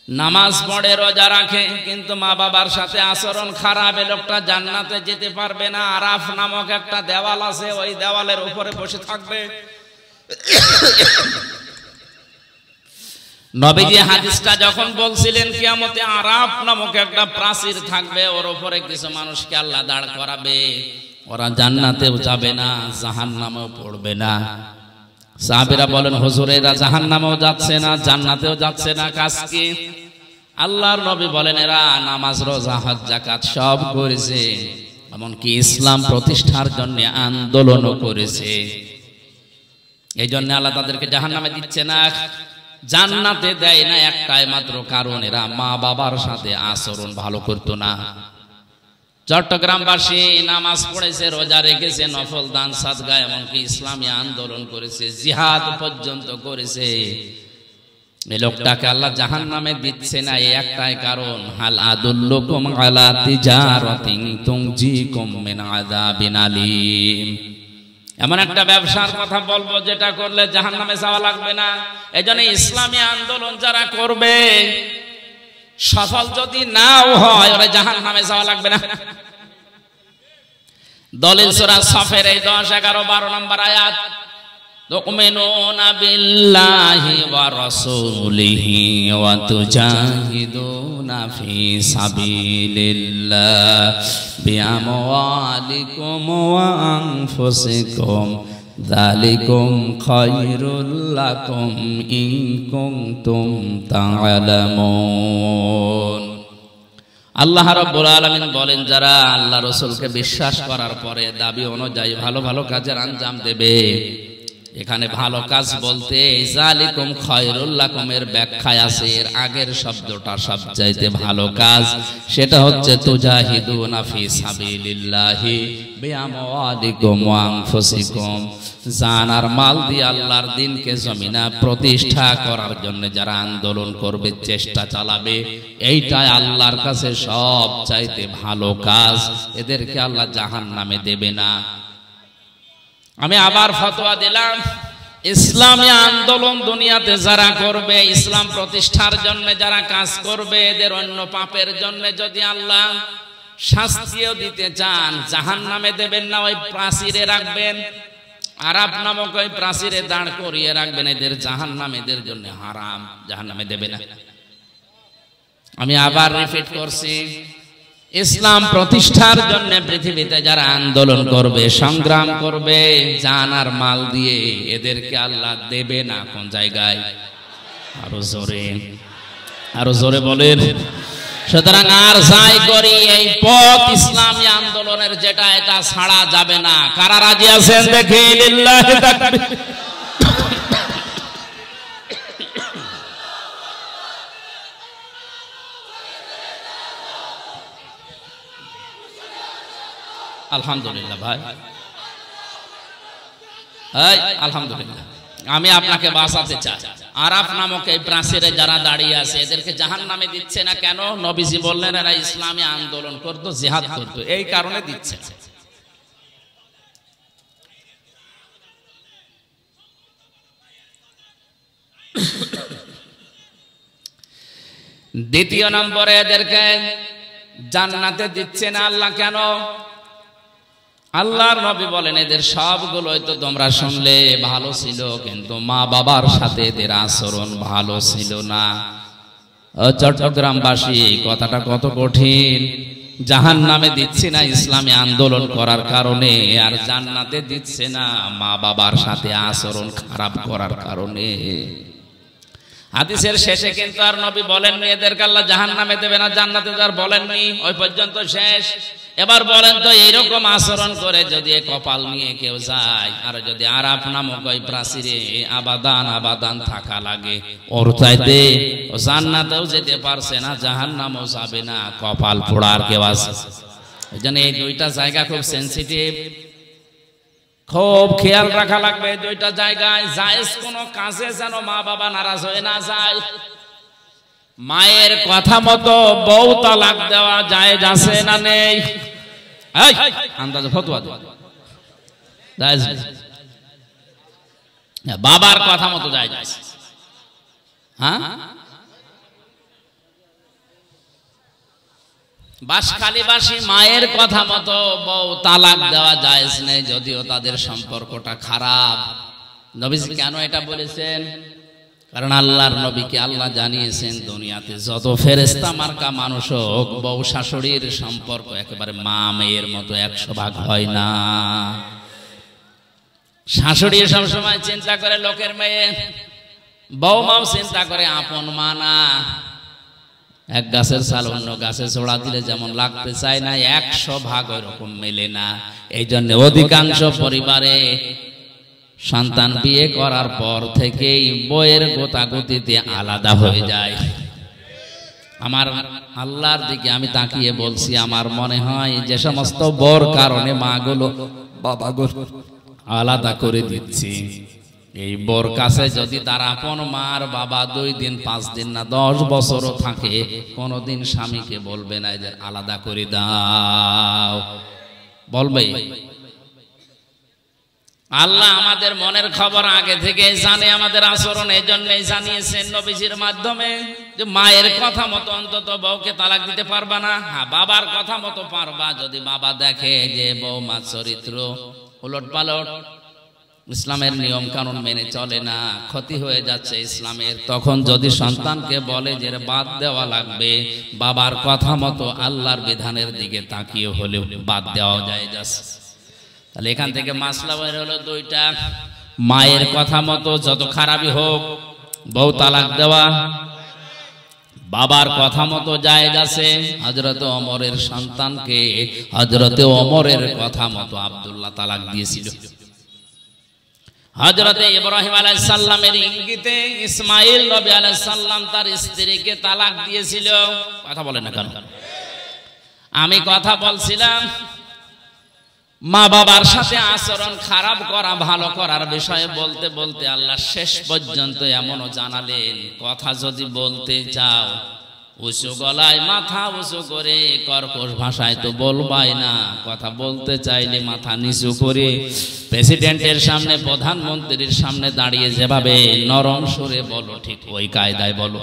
নামাজ পড়ে রোজা রাখে কিন্তু মা বাবার সাথে আচরণ খারাপ, এই লোকটা জান্নাতে যেতে পারবে না। আরাফ নামক একটা দেওয়াল আছে, ওই দেওয়ালের উপরে বসে থাকবে। নবীজি হাদিসটা যখন বলছিলেন কিয়ামতে আরাফ নামক একটা প্রাচীর থাকবে, ওর উপরে কিছু মানুষকে আল্লাহ দাঁড় করাবে, ওরা জান্নাতেও যাবে না জাহান্নামেও পড়বে না। সাহাবীরা বলেন হুজুর এরা জাহান্নামেও যাচ্ছে না জান্নাতেও যাচ্ছে না, কাজ কি? আল্লাহর নবী বলেন এরা নামাজ রোজা হজ যাকাত সব করেছে, এমনকি ইসলাম প্রতিষ্ঠার জন্য আন্দোলনও করেছে। এই জন্য আল্লাহ তাদেরকে জাহান্নামে দিচ্ছে না, জান্নাতে দেয় না একটাই মাত্র কারণ এরা মা বাবার সাথে আচরণ ভালো করতো না। চট্টগ্রামবাসী নামাজ পড়েছে, রোজা রেখেছে, নফল দান সাদকা, এমনকি ইসলামী আন্দোলন করেছে, জিহাদ পর্যন্ত করেছে। এই লোকটাকে আল্লাহ জাহান্নামে দিচ্ছে না এই একটাই কারণ, হাল আদুল্লুকুম আলা তিজারাতিন তুনজিকুম মিন আযাবিন আলীম। এমন একটা ব্যবসার কথা বলবো যেটা করলে জাহান্নামে যাওয়া লাগবে না। এজন্য ইসলামী আন্দোলন যারা করবে সফল যদি নাও হয় ওরা জাহান্নামে যাওয়া লাগবে না। দলিল সূরা সফের এই 10, 11, 12 নম্বর আয়াত, তুমিনুনা বিল্লাহি ওয়া রাসূলিহি ওয়া তুজাহিদুনা ফি সাবিলিল্লাহ বিআমওয়ালিকুম ওয়া আনফুসিকুম যালিকুম খায়রুল লাকুম ইন কুনতুম তা'লামুন। আল্লাহ রাব্বুল আলামিন বলেন যারা আল্লাহ রাসূলকে বিশ্বাস করার পরে দাবি অনুযায়ী ভালো ভালো কাজের আঞ্জাম দেবে, এখানে ভালো কাজ বলতে যালিকুম খায়রুল লাকুম এর ব্যাখ্যায় আছে এর আগের শব্দটা সবচাইতে ভালো কাজ, সেটা হচ্ছে তুজাহিদুনা ফি সাবিলিল্লাহি বিআমওয়ালিকুম ওয়া আনফুসিকুম। জান আর মাল দিয়ে আল্লাহর দ্বীনকে জমিনে প্রতিষ্ঠা করার জন্য যারা আন্দোলন করবে, চেষ্টা চালাবে, এইটাই আল্লাহর কাছে সবচাইতে ভালো কাজ। এদেরকে আল্লাহ জাহান্নামে দেবে না। আমি আবার ফতোয়া দিলাম, ইসলামী আন্দোলন দুনিয়াতে যারা করবে, ইসলাম প্রতিষ্ঠার জন্য যারা কাজ করবে, এদের অন্য পাপের জন্য যদি আল্লাহ শাস্তিও দিতে চান জাহান্নামে দেবেন না, ওই প্রাচীরে রাখবেন, আরাফ নামক ওই প্রাচীরে দাঁড় করিয়ে রাখবেন। এদের জাহান্নাম এদের জন্য হারাম, জাহান্নামে দেবে না। আমি আবার রিপিট করছি, ইসলাম প্রতিষ্ঠার জন্য পৃথিবীতে যারা আন্দোলন করবে, সংগ্রাম করবে জান আর মাল দিয়ে, এদেরকে আল্লাহ দেবে না। কোন জায়গায়? আরো জোরে বলেন। সুতরাং আর যাই করি এই পথ ইসলামী আন্দোলনের যেটা, এটা ছাড়া যাবে না। কারা রাজি আছেন দেখি? লিল্লাহি তাকবীর। আলহামদুলিল্লাহ ভাই, আলহামদুলিল্লাহ। আমি আপনাকে বাঁচাতে চাই। আরাফ নামক এই প্রাচীরে যারা দাঁড়িয়ে আছে এদেরকে জাহান্নামে দিচ্ছে না কেন? নবীজি বললেন এরা ইসলামী আন্দোলন করতো, জিহাদ করতো, এই কারণে দিচ্ছে। দ্বিতীয় নম্বরে এদেরকে জান্নাতে দিচ্ছে না আল্লাহ কেন? আল্লাহর নবী বলেন এদের সবগুলোই তো তোমরা শুনলে ভালো ছিল, কিন্তু মা বাবার সাথে এদের আচরণ ভালো ছিল না। চট্টগ্রামবাসী এই কথাটা কত কঠিন। জাহান্নামে দিচ্ছে না ইসলামী আন্দোলন করার কারণে, আর জান্নাতে দিচ্ছে না মা বাবার সাথে আচরণ খারাপ করার কারণে। হাদিসের শেষে কিন্তু আর নবী বলেননি এদেরকে আল্লাহ জাহান্নামে দেবে না, জান্নাতে যার বলেননি, ওই পর্যন্ত শেষ। এবার বলেন তো এইরকম আচরণ করে যদি কপাল নিয়ে কেউ যায়, আর যদি আরাফ নামক ওই প্রাচীরে আবাদান আবাদান থাকা লাগে, ওর চাইতে ও জান্নাতেও যেতে পারছে না, জাহান্নামও যাবে না, কপাল পোড়ার কেউ আছে? এই জন্য এই দুইটা জায়গা খুব সেন্সিটিভ, খুব খেয়াল রাখা লাগবে। এই দুইটা জায়গায় জায়েজ কোনো কাজে যেন মা বাবা নারাজ হয়ে না যায়। মায়ের কথা মতো বউ তালাক দেওয়া জায়েজ আছে না নেই? আন্দাজে ফতোয়া জায়েজ। বাবার কথা মতো জায়েজ আছে। হ্যাঁ, বাসখালীবাসী মায়ের কথা মতো বউ তালাক দেওয়া জায়েজ নেই, যদিও তাদের সম্পর্কটা খারাপ। নবীজি কেন এটা বলেছেন? কারণ আল্লাহর নবীকে আল্লাহ জানিয়েছেন দুনিয়াতে যত ফেরেশতা মার্কা মানুষ হোক, বউ শাশুড়ির সম্পর্ক একেবারে মা মেয়ের মতো 100 ভাগ হয় না। শাশুড়ি সবসময় চিন্তা করে লোকের মেয়ে, বউমাও চিন্তা করে আপন মা না। এক গাছের ছাল অন্য গাছে ছোড়া দিলে যেমন লাগতে চায় না, 100 ভাগ ওইরকম মেলে না। এই জন্য অধিকাংশ পরিবারে সন্তান বিয়ে করার পর থেকেই বইয়ের গোতাগুতিতে আলাদা হয়ে যায়। আমার আল্লাহর দিকে আমি তাকিয়ে বলছি, আমার মনে হয় যে সমস্ত বর কারণে মাগুলো বাবাগুলো আলাদা করে দিচ্ছি, এই বর কাছে যদি তার আপন মার বাবা 2 দিন 5 দিন না 10 বছরও থাকে, কোনোদিন স্বামীকে বলবে না যে আলাদা করে দাও, বলবে? আল্লাহ আমাদের মনের খবর আগে থেকে জানে, আমাদের আচরণ এই জন্যই জানিয়েছেন নবীজির মাধ্যমে যে মায়ের কথা মতো অন্তত বউকে তালাক দিতে পারবা না। হ্যাঁ, বাবার কথা মতো পারবা। যদি বাবা দেখে যে বউমার চরিত্র উলট পালট, ইসলামের নিয়ম কানুন মেনে চলে না, ক্ষতি হয়ে যাচ্ছে ইসলামের, তখন যদি সন্তানকে বলে যে বাদ দেওয়া লাগবে, বাবার কথা মতো আল্লাহর বিধানের দিকে তাকিয়ে হলেও বাদ দেওয়া যায় যাচ্ছে। তাহলে এখান থেকে মাসলা বের হলো 2টা। মায়ের কথা মতো যত খারাপই হোক বউ তালাক দেওয়া, বাবার কথা মতো জায়েজ আছে। হযরত ওমরের সন্তানকে হযরত ওমরের কথা মতো আব্দুল্লাহ তালাক দিয়েছিল। হযরত ইব্রাহিম আলাইহিস সালামের ইঙ্গিতে ইসমাঈল নবী আলাইহিস সালাম তার স্ত্রীকে তালাক দিয়েছিল। কথা বলেন না কেন? আমি কথা বলছিলাম মা বাবার সাথে আচরণ খারাপ করা ভালো করার বিষয়ে বলতে বলতে আল্লাহ শেষ পর্যন্ত এমনও জানালেন, কথা যদি বলতে চাও উঁচু গলায় মাথা উঁচু করে কর্কশ ভাষায় তো বলবাই না, কথা বলতে চাইলে মাথা নিচু করে প্রেসিডেন্টের সামনে প্রধানমন্ত্রীর সামনে দাঁড়িয়ে যেভাবে নরম সুরে বলো, ঠিক ওই কায়দায় বলো।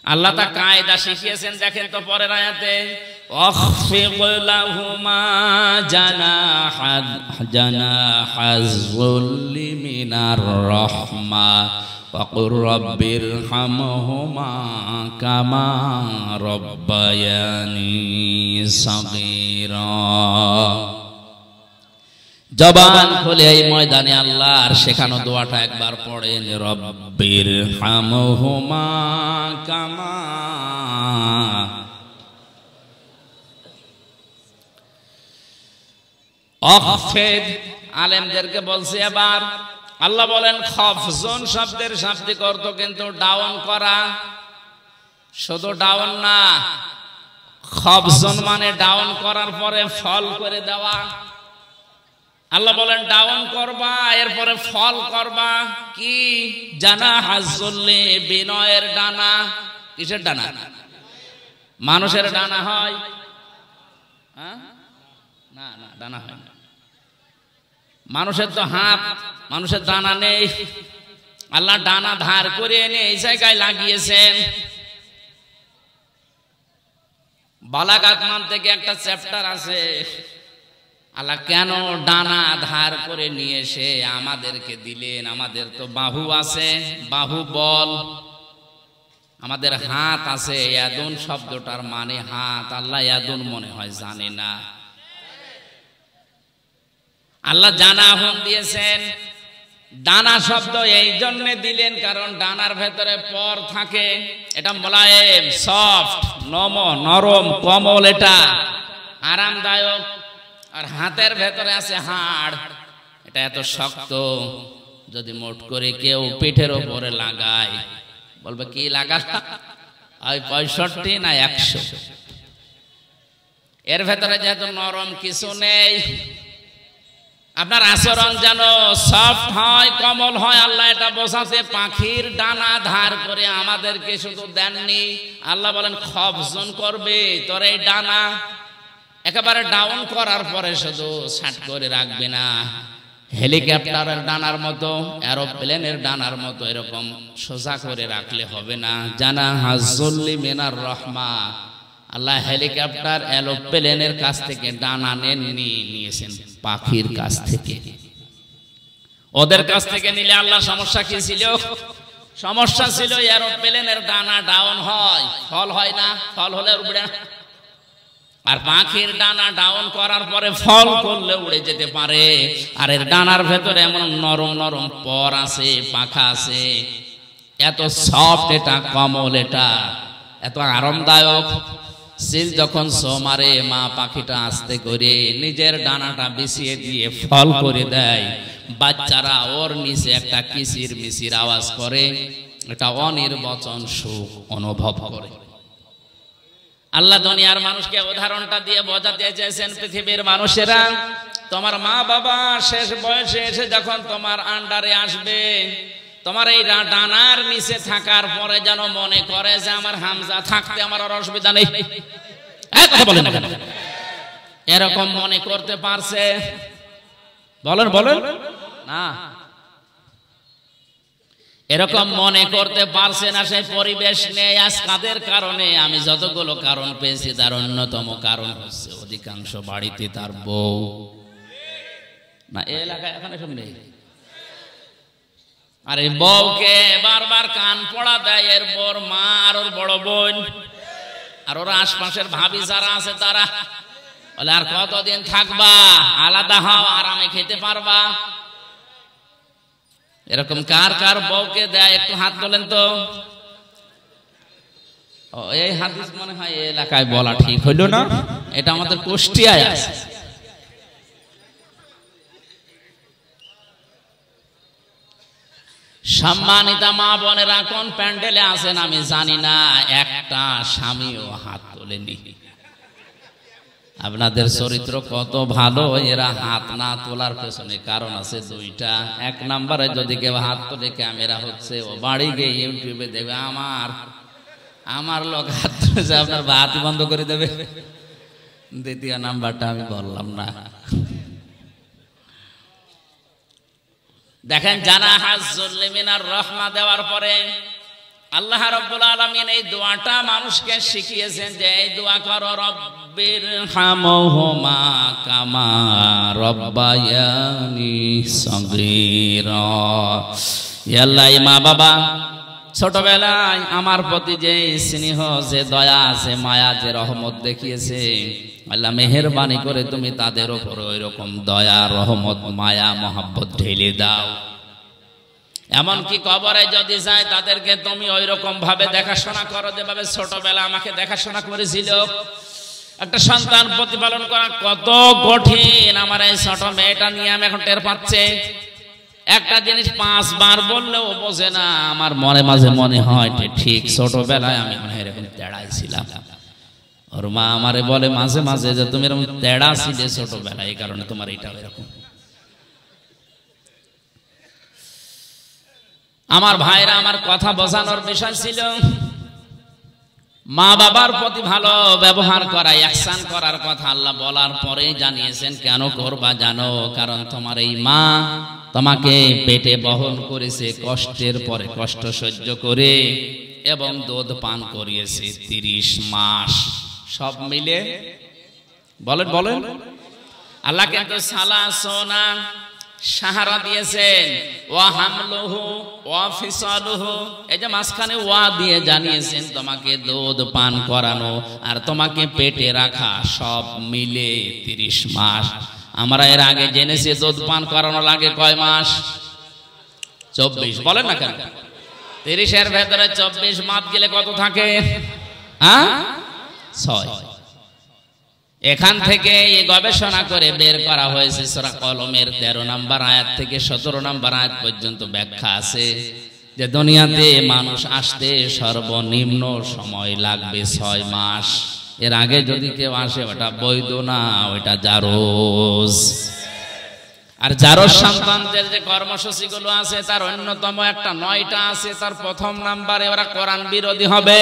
আল্লাহ তা কায়দা শিখিয়েছেন। দেখেন তো পরের আয়াতে, أخفض لهما جناح الذل من الرحمة وقل رب ارحمهما كما ربياني صغيرا। জবান খুলে এই ময়দানে আল্লাহর শেখানো দোয়াটা একবার পড়েন, রব্বির হামহুমা কামা। অখফেদ আলেমদেরকে বলছে। এবার আল্লাহ বলেন খফজন শব্দের শাব্দিক অর্থ কিন্তু ডাউন করা, শুধু ডাউন না, খফজন মানে ডাউন করার পরে ফল করে দেওয়া। আল্লাহ বলেন ডাউন করবা, এরপরে ফল করবা। কি? জানা হাজুল্লি, বিনয়ের ডানা। কিসের ডানা? মানুষের ডানা হয়? না না, ডানা হয় না। মানুষের তো হাত, মানুষের ডানা নেই। আল্লাহ ডানা ধার করে এনে এই জায়গায় লাগিয়েছেন। বালাগাত মান থেকে একটা চ্যাপ্টার আছে, আল্লাহ কেন ডানা ধার করে নিয়ে এসে আমাদেরকে দিলেন। আমাদের তো বাহু আছে, বাহু বল, আমাদের হাত আছে। ইয়াদুন শব্দটার মানে হাত। আল্লাহ ইয়াদুন মনে হয় জানে না। আল্লাহ জানা হুম দিয়েছেন। ডানা শব্দ এই জন্য দিলেন কারণ ডানার ভেতরে পর থাকে, এটা মোলায়েম, সফট, নরম, কোমল, এটা আরামদায়ক। আর হাতের ভেতরে আছে হাড়, এটা এত শক্ত, যদি মোট করে কেউ পিঠের উপরে লাগায় বলবে কি লাগা, ওই 65 না 100। এর ভেতরে যেহেতু নরম কিছু নেই, আপনার আচরণ যেন সফট হয়, কোমল হয়। আল্লাহ এটা বোঝাতে পাখির ডানা ধার করে আমাদেরকে শুধু দেননি, আল্লাহ বলেন খফজন করবে তোর এই ডানা। একেবারে ডাউন করার পরে শুধু ছাট করে রাখবে না, হেলিকপ্টারের ডানার মতো, এরোপ্লেনের ডানার মতো এরকম সোজা করে রাখলে হবে না। জানা হাজুল্লি মিনার রহমা, আল্লাহ হেলিকপ্টার এরোপ্লেনের কাছ থেকে ডানা নিয়েছেন পাখির কাছ থেকে। ওদের কাছ থেকে নিলে আল্লাহ সমস্যা কি ছিল? সমস্যা ছিল এরোপ্লেনের ডানা ডাউন হয়, ফল হয় না, ফল হলে উড়ে। আর পাখির ডানা ডাউন করার পরে ফল করলে উড়ে যেতে পারে। আর এর ডানার ভেতরে এমন নরম নরম পর আছে, পাখা আছে, এত সফট এটা, কমল এটা, এত আরামদায়ক। সিল যখন সোমারে মা পাখিটা আস্তে করে নিজের ডানাটা বিছিয়ে দিয়ে ফল করে দেয়, বাচ্চারা ওর নিচে একটা কিচির মিচির আওয়াজ করে, এটা অনির্বচন সুখ অনুভব করে। আল্লাহ দুনিয়ার মানুষকে উদাহরণটা দিয়ে বোঝাতে চেয়েছেন, পৃথিবীর মানুষেরা তোমার মা বাবা শেষ বয়সে এসে যখন তোমার আন্ডারে আসবে, তোমার এই ডানার নিচে থাকার পরে যেন মনে করে যে আমার হামজা থাকতে আমার আর অসুবিধা নেই। কথা বলেন না কেন? এরকম মনে করতে পারছে? বলেন বলেন না, এরকম মনে করতে পারছে না। সেই পরিবেশ নেই আজ। কাদের কারণে? আমি যতগুলো কারণ পেয়েছি তার অন্যতম কারণ হচ্ছে অধিকাংশ বাড়িতে তার বউ না, এই এলাকায় এখন এসব নেই। আর এই বউকে বারবার কান পড়া দেয় এর বর মা আর ওর বড় বোন, আর ওরা আশপাশের ভাবি যারা আছে তারা বলে আর কতদিন থাকবা, আলাদা হও, আরামে খেতে পারবা। এরকম কার কার বউকে দেয় একটু হাত তোলেন তো। এই হাদিস মনে হয় এই এলাকায় বলা ঠিক হইল না, এটা আমাদের কুষ্টিয়ায় আছে। সম্মানিতা মা বোনেরা, কোন প্যান্ডেলে আছেন আমি জানি না, একটা স্বামীও হাত তোলেনি। আপনাদের চরিত্র কত ভালো, এরা হাত না তোলার পেছনে কারণ আছে দুইটা। এক নম্বরে যদি কেউ হাত তোলে ক্যামেরা হচ্ছে, ও বাড়ি গিয়ে ইউটিউবে দেবে আমার লোক হাত তুলেছে, আপনার হাতই বন্ধ করে দেবে। দ্বিতীয় নাম্বারটা আমি বললাম না। দেখেন, জানা হাজ্জুল মিনার রহমা দেওয়ার পরে আল্লাহ রাব্বুল আলামিন এই দোয়াটা মানুষকে শিখিয়েছেন যে এই দোয়া করো, রব্বির হামহুমা কামা রব্বায়ানি সগীরা। ইয়া আল্লাহ, মা বাবা ছোটবেলায় আমার প্রতি যে স্নেহ, যে দয়া, যে মায়া, যে রহমত দেখিয়েছে, আল্লাহ মেহেরবানি করে তুমি তাদের উপর ওই রকম দয়া, রহমত, মায়া, মহব্বত ঢেলে দাও। এমনকি কবরে যদি যায় তাদেরকে তুমি ওই রকম ভাবে দেখাশোনা করো যেভাবে ছোটবেলা আমাকে দেখাশোনা করেছিল। একটা সন্তান প্রতিপালন করা কত কঠিন, আমার এই ছোট মেয়েটা নিয়ে আমি এখন টের পাচ্ছে। একটা জিনিস 5 বার বললেও বোঝে না। আমার মনে মাঝে মনে হয় ঠিক ছোটবেলায় আমি এরকম তেড়াই ছিলাম। ওর মা আমারে বলে মাঝে মাঝে যে তুমি এরকম তেড়া ছিলে ছোটবেলায়, এই কারণে তোমার এটা এরকম। আমার ভাইরা, আমার কথা বোঝানোর বিষয় ছিল মা বাবার প্রতি ভালো ব্যবহার করা, ইহসান করার কথা আল্লাহ বলার পরে জানিয়েছেন কেন করবা জানো? কারণ তোমার এই মা তোমাকে পেটে বহন করেছে কষ্টের পরে কষ্ট সহ্য করে, এবং দুধ পান করিয়েছে 30 মাস। সব মিলে বলেন বলেন, আল্লাহ কিন্তু সালাসোনা সাহারা দিয়েছেন, ওয়া হামলুহু ওয়া ফিসালুহু, এই যে মাঝখানে ওয়া দিয়ে জানিয়েছেন তোমাকে দুধ পান করানো আর তোমাকে পেটে রাখা, সব মিলে 30 মাস। আমরা এর আগে জেনেছি দুধ পান করানো লাগে কয় মাস? 24। বলেন না কেন? 30-এর ভেতরে 24 মাস গেলে কত থাকে? 6। এখান থেকে এই গবেষণা করে বের করা হয়েছে সূরা কলমের 13 নম্বর আয়াত থেকে 17 নম্বর আয়াত পর্যন্ত ব্যাখ্যা আছে যে দুনিয়াতে মানুষ আসতে সর্বনিম্ন সময় লাগবে 6 মাস। এর আগে যদি কেউ আসে ওটা বৈধ না, ওটা জারজ। আর জারজ সন্তানদের যে কর্মসূচিগুলো আছে তার অন্যতম একটা 9টা আছে। তার প্রথম নাম্বারে ওরা কোরআন বিরোধী হবে।